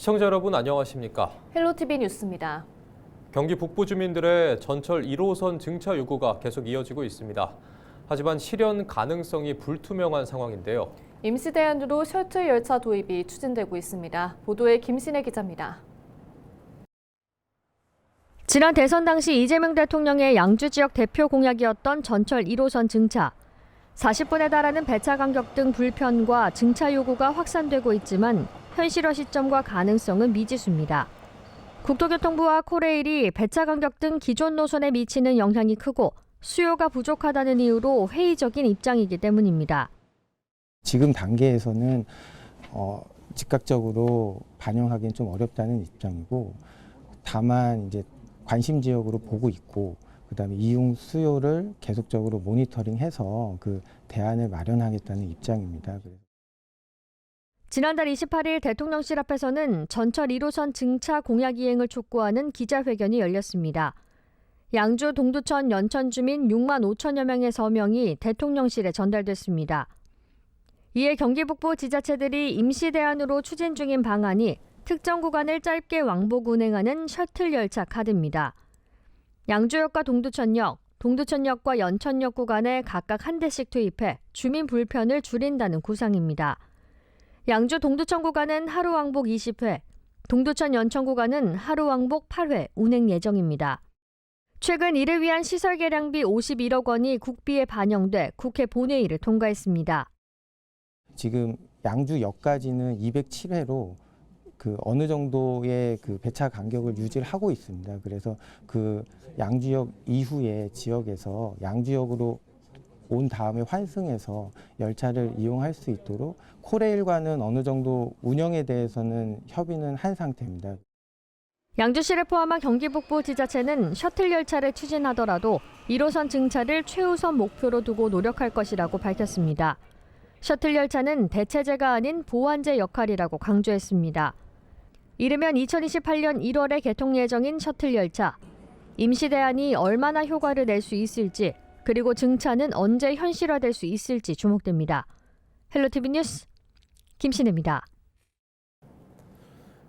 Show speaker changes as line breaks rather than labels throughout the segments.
시청자 여러분 안녕하십니까?
헬로티비 뉴스입니다.
경기 북부 주민들의 전철 1호선 증차 요구가 계속 이어지고 있습니다. 하지만 실현 가능성이 불투명한 상황인데요.
임시 대안으로 셔틀 열차 도입이 추진되고 있습니다. 보도에 김신혜 기자입니다.
지난 대선 당시 이재명 대통령의 양주 지역 대표 공약이었던 전철 1호선 증차. 40분에 달하는 배차 간격 등 불편과 증차 요구가 확산되고 있지만 현실화 시점과 가능성은 미지수입니다. 국토교통부와 코레일이 배차 간격 등 기존 노선에 미치는 영향이 크고 수요가 부족하다는 이유로 회의적인 입장이기 때문입니다.
지금 단계에서는 즉각적으로 반영하기는 좀 어렵다는 입장이고, 다만 이제 관심 지역으로 보고 있고, 그다음에 이용 수요를 계속적으로 모니터링해서 그 대안을 마련하겠다는 입장입니다.
지난달 28일 대통령실 앞에서는 전철 1호선 증차 공약 이행을 촉구하는 기자회견이 열렸습니다. 양주, 동두천, 연천 주민 6만 5천여 명의 서명이 대통령실에 전달됐습니다. 이에 경기 북부 지자체들이 임시 대안으로 추진 중인 방안이 특정 구간을 짧게 왕복 운행하는 셔틀 열차 카드입니다. 양주역과 동두천역, 동두천역과 연천역 구간에 각각 한 대씩 투입해 주민 불편을 줄인다는 구상입니다. 양주 동두천 구간은 하루 왕복 20회, 동두천 연천 구간은 하루 왕복 8회 운행 예정입니다. 최근 이를 위한 시설 개량비 51억 원이 국비에 반영돼 국회 본회의를 통과했습니다.
지금 양주역까지는 207회로 그 어느 정도의 그 배차 간격을 유지를 하고 있습니다. 그래서 그 양주역 이후에 지역에서 양주역으로 온 다음에 환승해서 열차를 이용할 수 있도록 코레일과는 어느 정도 운영에 대해서는 협의는 한 상태입니다.
양주시를 포함한 경기 북부 지자체는 셔틀 열차를 추진하더라도 1호선 증차를 최우선 목표로 두고 노력할 것이라고 밝혔습니다. 셔틀 열차는 대체제가 아닌 보완제 역할이라고 강조했습니다. 이르면 2028년 1월에 개통 예정인 셔틀 열차. 임시 대안이 얼마나 효과를 낼 수 있을지, 그리고 증차는 언제 현실화될 수 있을지 주목됩니다. 헬로티비 뉴스 김신혜입니다.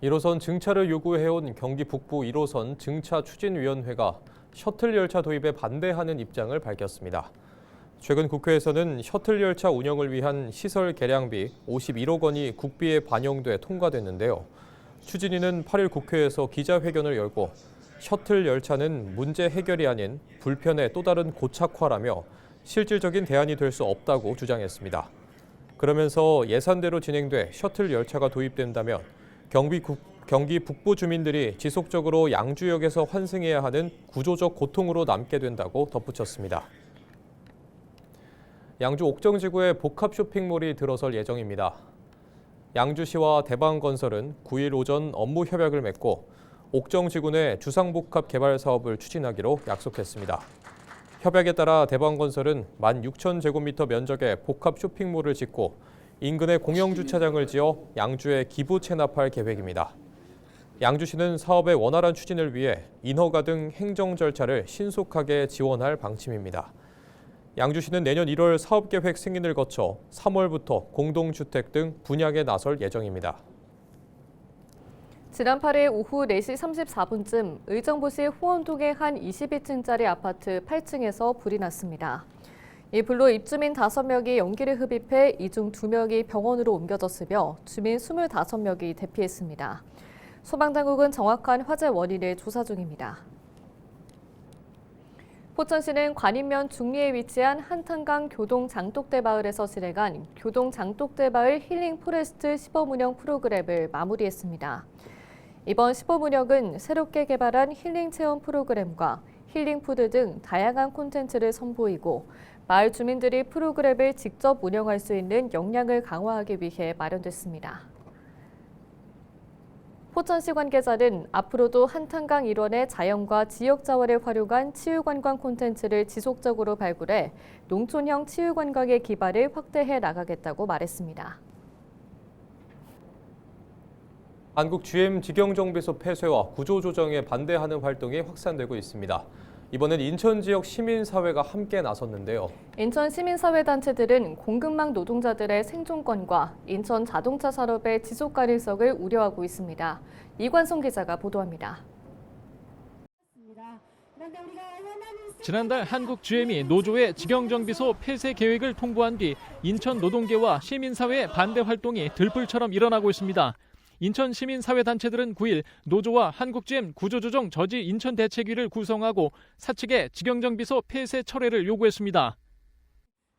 1호선 증차를 요구해온 경기 북부 1호선 증차 추진위원회가 셔틀 열차 도입에 반대하는 입장을 밝혔습니다. 최근 국회에서는 셔틀 열차 운영을 위한 시설 개량비 51억 원이 국비에 반영돼 통과됐는데요. 추진위는 8일 국회에서 기자회견을 열고 셔틀 열차는 문제 해결이 아닌 불편의 또 다른 고착화라며 실질적인 대안이 될 수 없다고 주장했습니다. 그러면서 예산대로 진행돼 셔틀 열차가 도입된다면 경기 북부 주민들이 지속적으로 양주역에서 환승해야 하는 구조적 고통으로 남게 된다고 덧붙였습니다. 양주 옥정지구에 복합 쇼핑몰이 들어설 예정입니다. 양주시와 대방건설은 9일 오전 업무 협약을 맺고 옥정지구 내 주상복합 개발 사업을 추진하기로 약속했습니다. 협약에 따라 대방건설은 16,000제곱미터 면적의 복합 쇼핑몰을 짓고 인근에 공영주차장을 지어 양주에 기부 체납할 계획입니다. 양주시는 사업의 원활한 추진을 위해 인허가 등 행정 절차를 신속하게 지원할 방침입니다. 양주시는 내년 1월 사업계획 승인을 거쳐 3월부터 공동주택 등 분양에 나설 예정입니다.
지난 8일 오후 4시 34분쯤 의정부시 호원동의 한 22층짜리 아파트 8층에서 불이 났습니다. 이 불로 입주민 5명이 연기를 흡입해 이 중 2명이 병원으로 옮겨졌으며 주민 25명이 대피했습니다. 소방당국은 정확한 화재 원인을 조사 중입니다. 포천시는 관인면 중리에 위치한 한탄강 교동장독대 마을에서 진행한 교동장독대 마을 힐링 포레스트 시범 운영 프로그램을 마무리했습니다. 이번 시범 운영은 새롭게 개발한 힐링 체험 프로그램과 힐링 푸드 등 다양한 콘텐츠를 선보이고 마을 주민들이 프로그램을 직접 운영할 수 있는 역량을 강화하기 위해 마련됐습니다. 포천시 관계자는 앞으로도 한탄강 일원의 자연과 지역 자원을 활용한 치유관광 콘텐츠를 지속적으로 발굴해 농촌형 치유관광의 기반을 확대해 나가겠다고 말했습니다.
한국 GM 직영정비소 폐쇄와 구조조정에 반대하는 활동이 확산되고 있습니다. 이번엔 인천 지역 시민사회가 함께 나섰는데요.
인천 시민사회단체들은 공급망 노동자들의 생존권과 인천 자동차 산업의 지속 가능성을 우려하고 있습니다. 이관성 기자가 보도합니다.
지난달 한국 GM이 노조의 직영정비소 폐쇄 계획을 통보한 뒤 인천 노동계와 시민사회의 반대 활동이 들불처럼 일어나고 있습니다. 인천 시민사회단체들은 9일 노조와 한국 GM 구조조정 저지 인천 대책위를 구성하고 사측에 직영정비소 폐쇄 철회를 요구했습니다.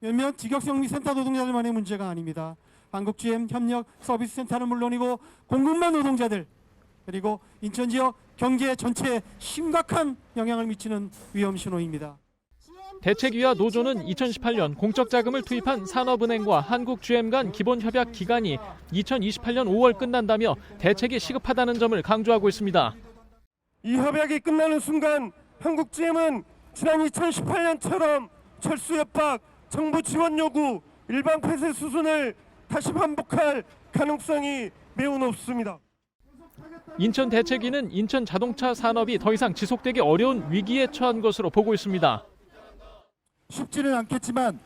몇몇 직역정비센터 노동자들만의 문제가 아닙니다. 한국 GM 협력 서비스센터는 물론이고 공급망 노동자들 그리고 인천 지역 경제 전체에 심각한 영향을 미치는 위험 신호입니다.
대책위와 노조는 2018년 공적 자금을 투입한 산업은행과 한국 GM 간 기본 협약 기간이 2028년 5월 끝난다며 대책이 시급하다는 점을 강조하고 있습니다.
이 협약이 끝나는 순간 한국 GM은 지난 2018년처럼 철수 협박, 정부 지원 요구, 일방 폐쇄 수순을 다시 반복할 가능성이 매우 높습니다.
인천 대책위는 인천 자동차 산업이 더 이상 지속되기 어려운 위기에 처한 것으로 보고 있습니다.
쉽지는 않겠지만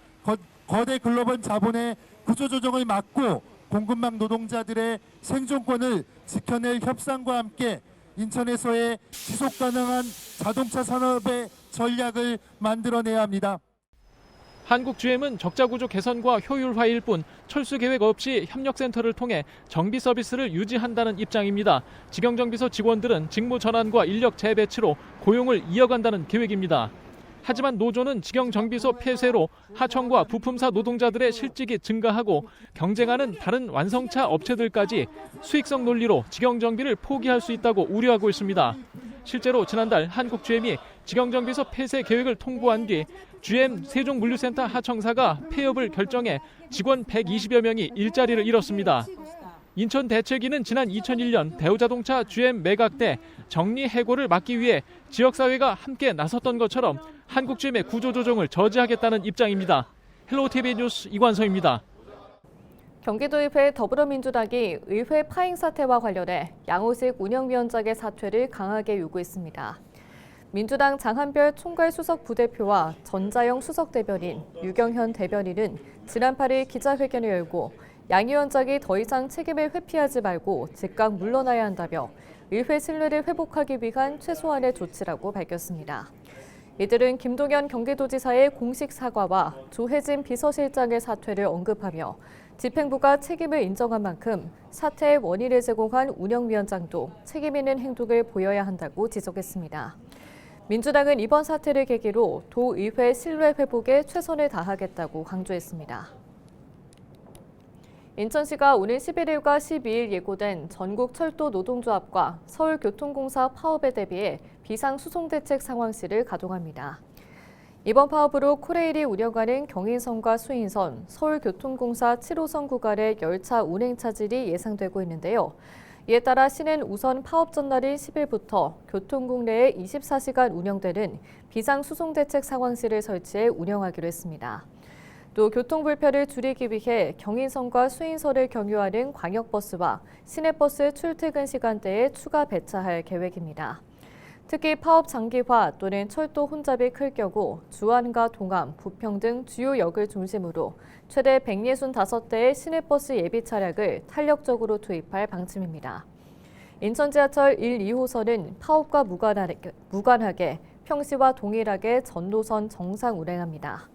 거대 글로벌 자본의 구조조정을 막고 공급망 노동자들의 생존권을 지켜낼 협상과 함께 인천에서의 지속가능한 자동차 산업의 전략을 만들어내야 합니다.
한국 GM은 적자 구조 개선과 효율화일 뿐 철수 계획 없이 협력센터를 통해 정비 서비스를 유지한다는 입장입니다. 직영정비소 직원들은 직무 전환과 인력 재배치로 고용을 이어간다는 계획입니다. 하지만 노조는 직영정비소 폐쇄로 하청과 부품사 노동자들의 실직이 증가하고 경쟁하는 다른 완성차 업체들까지 수익성 논리로 직영정비를 포기할 수 있다고 우려하고 있습니다. 실제로 지난달 한국 GM이 직영정비소 폐쇄 계획을 통보한 뒤 GM 세종물류센터 하청사가 폐업을 결정해 직원 120여 명이 일자리를 잃었습니다. 인천 대책위는 지난 2001년 대우자동차 GM 매각 때 정리해고를 막기 위해 지역사회가 함께 나섰던 것처럼 한국 GM의 구조조정을 저지하겠다는 입장입니다. 헬로티비 뉴스 이관성입니다.
경기도의회 더불어민주당이 의회 파행 사태와 관련해 양호식 운영위원장의 사퇴를 강하게 요구했습니다. 민주당 장한별 총괄 수석 부대표와 전자영 수석 대변인, 유경현 대변인은 지난 8일 기자회견을 열고 양 위원장이 더 이상 책임을 회피하지 말고 즉각 물러나야 한다며 의회 신뢰를 회복하기 위한 최소한의 조치라고 밝혔습니다. 이들은 김동연 경기도지사의 공식 사과와 조혜진 비서실장의 사퇴를 언급하며 집행부가 책임을 인정한 만큼 사태의 원인을 제공한 운영위원장도 책임 있는 행동을 보여야 한다고 지적했습니다. 민주당은 이번 사태를 계기로 도의회 신뢰 회복에 최선을 다하겠다고 강조했습니다. 인천시가 오는 11일과 12일 예고된 전국철도 노동조합과 서울교통공사 파업에 대비해 비상수송대책 상황실을 가동합니다. 이번 파업으로 코레일이 운영하는 경인선과 수인선, 서울교통공사 7호선 구간의 열차 운행 차질이 예상되고 있는데요. 이에 따라 시는 우선 파업 전날인 10일부터 교통국 내에 24시간 운영되는 비상수송대책 상황실을 설치해 운영하기로 했습니다. 또 교통불편을 줄이기 위해 경인선과 수인선을 경유하는 광역버스와 시내버스 출퇴근 시간대에 추가 배차할 계획입니다. 특히 파업 장기화 또는 철도 혼잡이 클 경우 주안과 동암, 부평 등 주요 역을 중심으로 최대 165대의 시내버스 예비 차량을 탄력적으로 투입할 방침입니다. 인천 지하철 1, 2호선은 파업과 무관하게 평시와 동일하게 전노선 정상 운행합니다.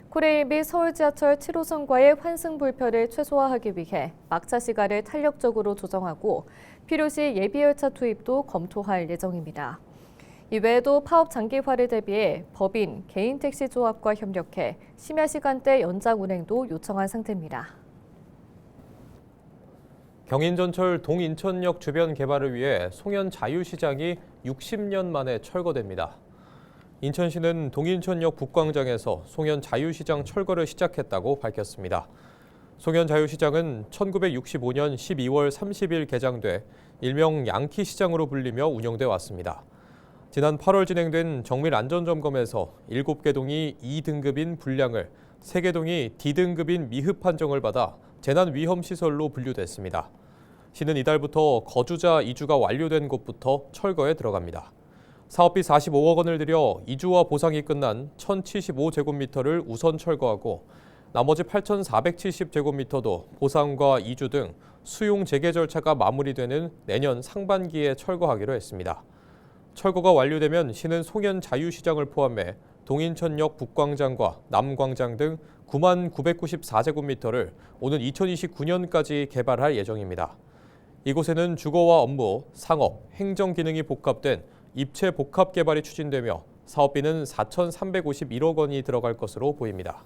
코레일 및 서울 지하철 7호선과의 환승 불편을 최소화하기 위해 막차 시간을 탄력적으로 조정하고 필요시 예비 열차 투입도 검토할 예정입니다. 이외에도 파업 장기화를 대비해 법인, 개인 택시 조합과 협력해 심야 시간대 연장 운행도 요청한 상태입니다.
경인전철 동인천역 주변 개발을 위해 송현 자유시장이 60년 만에 철거됩니다. 인천시는 동인천역 북광장에서 송현 자유시장 철거를 시작했다고 밝혔습니다. 송현 자유시장은 1965년 12월 30일 개장돼 일명 양키시장으로 불리며 운영돼 왔습니다. 지난 8월 진행된 정밀 안전점검에서 7개 동이 2등급인 불량을 3개 동이 D등급인 미흡 판정을 받아 재난위험시설로 분류됐습니다. 시는 이달부터 거주자 이주가 완료된 곳부터 철거에 들어갑니다. 사업비 45억 원을 들여 이주와 보상이 끝난 1,075제곱미터를 우선 철거하고 나머지 8,470제곱미터도 보상과 이주 등 수용 재개 절차가 마무리되는 내년 상반기에 철거하기로 했습니다. 철거가 완료되면 시는 송현 자유시장을 포함해 동인천역 북광장과 남광장 등 9만 994제곱미터를 오는 2029년까지 개발할 예정입니다. 이곳에는 주거와 업무, 상업, 행정 기능이 복합된 입체 복합 개발이 추진되며 사업비는 4,351억 원이 들어갈 것으로 보입니다.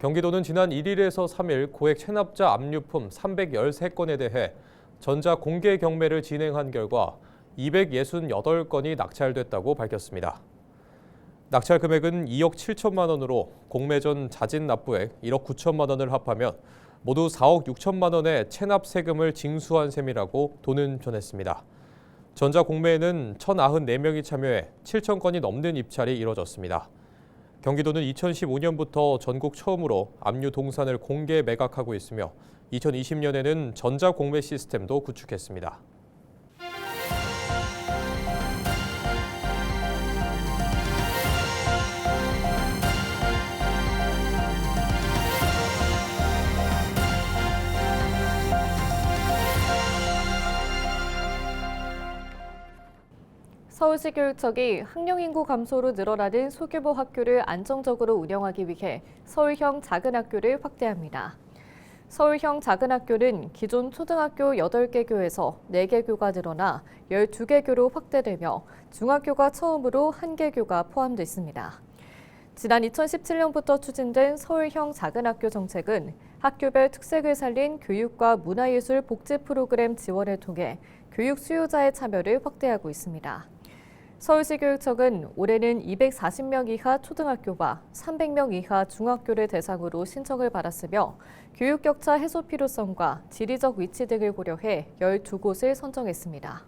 경기도는 지난 1일에서 3일 고액 체납자 압류품 313건에 대해 전자 공개 경매를 진행한 결과 268건이 낙찰됐다고 밝혔습니다. 낙찰 금액은 2억 7천만 원으로 공매 전 자진 납부액 1억 9천만 원을 합하면 모두 4억 6천만 원의 체납 세금을 징수한 셈이라고 도는 전했습니다. 전자 공매에는 1,094명이 참여해 7천 건이 넘는 입찰이 이뤄졌습니다. 경기도는 2015년부터 전국 처음으로 압류 동산을 공개 매각하고 있으며 2020년에는 전자 공매 시스템도 구축했습니다.
서울시 교육청이 학령 인구 감소로 늘어나는 소규모 학교를 안정적으로 운영하기 위해 서울형 작은 학교를 확대합니다. 서울형 작은 학교는 기존 초등학교 8개 교에서 4개 교가 늘어나 12개 교로 확대되며 중학교가 처음으로 1개 교가 포함됐습니다. 지난 2017년부터 추진된 서울형 작은 학교 정책은 학교별 특색을 살린 교육과 문화예술 복지 프로그램 지원을 통해 교육 수요자의 참여를 확대하고 있습니다. 서울시 교육청은 올해는 240명 이하 초등학교와 300명 이하 중학교를 대상으로 신청을 받았으며 교육 격차 해소 필요성과 지리적 위치 등을 고려해 12곳을 선정했습니다.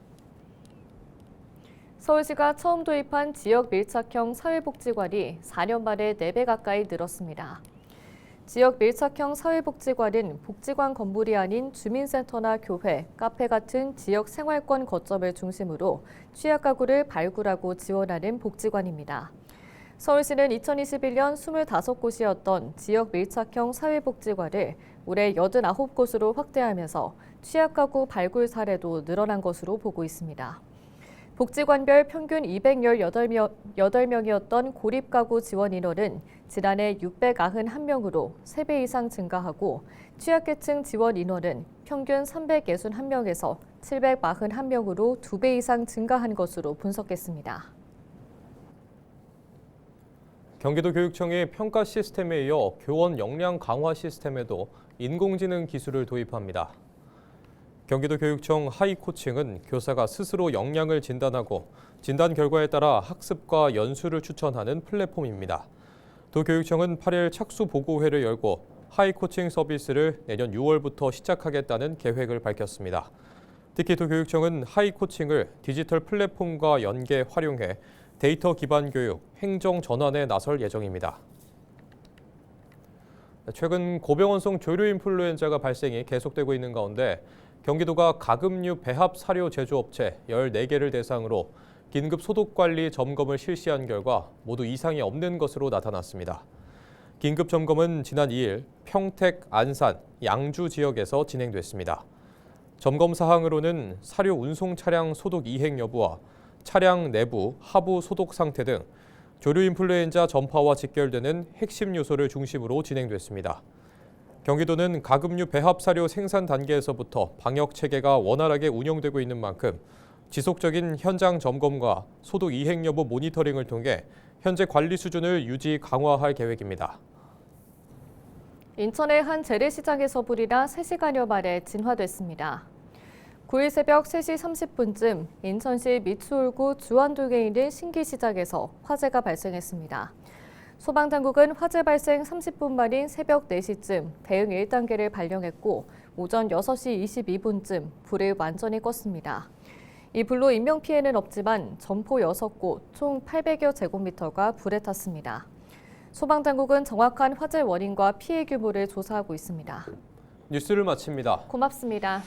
서울시가 처음 도입한 지역 밀착형 사회복지관이 4년 만에 4배 가까이 늘었습니다. 지역 밀착형 사회복지관은 복지관 건물이 아닌 주민센터나 교회, 카페 같은 지역 생활권 거점을 중심으로 취약 가구를 발굴하고 지원하는 복지관입니다. 서울시는 2021년 25곳이었던 지역 밀착형 사회복지관을 올해 89곳으로 확대하면서 취약 가구 발굴 사례도 늘어난 것으로 보고 있습니다. 복지관별 평균 218명이었던 고립가구 지원 인원은 지난해 691명으로 3배 이상 증가하고 취약계층 지원 인원은 평균 361명에서 741명으로 2배 이상 증가한 것으로 분석했습니다.
경기도 교육청의 평가 시스템에 이어 교원 역량 강화 시스템에도 인공지능 기술을 도입합니다. 경기도 교육청 하이코칭은 교사가 스스로 역량을 진단하고 진단 결과에 따라 학습과 연수를 추천하는 플랫폼입니다. 도교육청은 8일 착수 보고회를 열고 하이코칭 서비스를 내년 6월부터 시작하겠다는 계획을 밝혔습니다. 특히 도교육청은 하이코칭을 디지털 플랫폼과 연계 활용해 데이터 기반 교육, 행정 전환에 나설 예정입니다. 최근 고병원성 조류 인플루엔자가 발생이 계속되고 있는 가운데 경기도가 가금류 배합 사료 제조업체 14개를 대상으로 긴급 소독관리 점검을 실시한 결과 모두 이상이 없는 것으로 나타났습니다. 긴급 점검은 지난 2일 평택, 안산, 양주 지역에서 진행됐습니다. 점검 사항으로는 사료 운송 차량 소독 이행 여부와 차량 내부, 하부 소독 상태 등 조류 인플루엔자 전파와 직결되는 핵심 요소를 중심으로 진행됐습니다. 경기도는 가금류 배합 사료 생산 단계에서부터 방역 체계가 원활하게 운영되고 있는 만큼 지속적인 현장 점검과 소독 이행 여부 모니터링을 통해 현재 관리 수준을 유지 강화할 계획입니다.
인천의 한 재래시장에서 불이 나 3시간여 만에 진화됐습니다. 9일 새벽 3시 30분쯤 인천시 미추홀구 주안동에 있는 신기시장에서 화재가 발생했습니다. 소방당국은 화재 발생 30분 만인 새벽 4시쯤 대응 1단계를 발령했고 오전 6시 22분쯤 불을 완전히 껐습니다. 이 불로 인명피해는 없지만 점포 6곳 총 800여 제곱미터가 불에 탔습니다. 소방당국은 정확한 화재 원인과 피해 규모를 조사하고 있습니다.
뉴스를 마칩니다.
고맙습니다.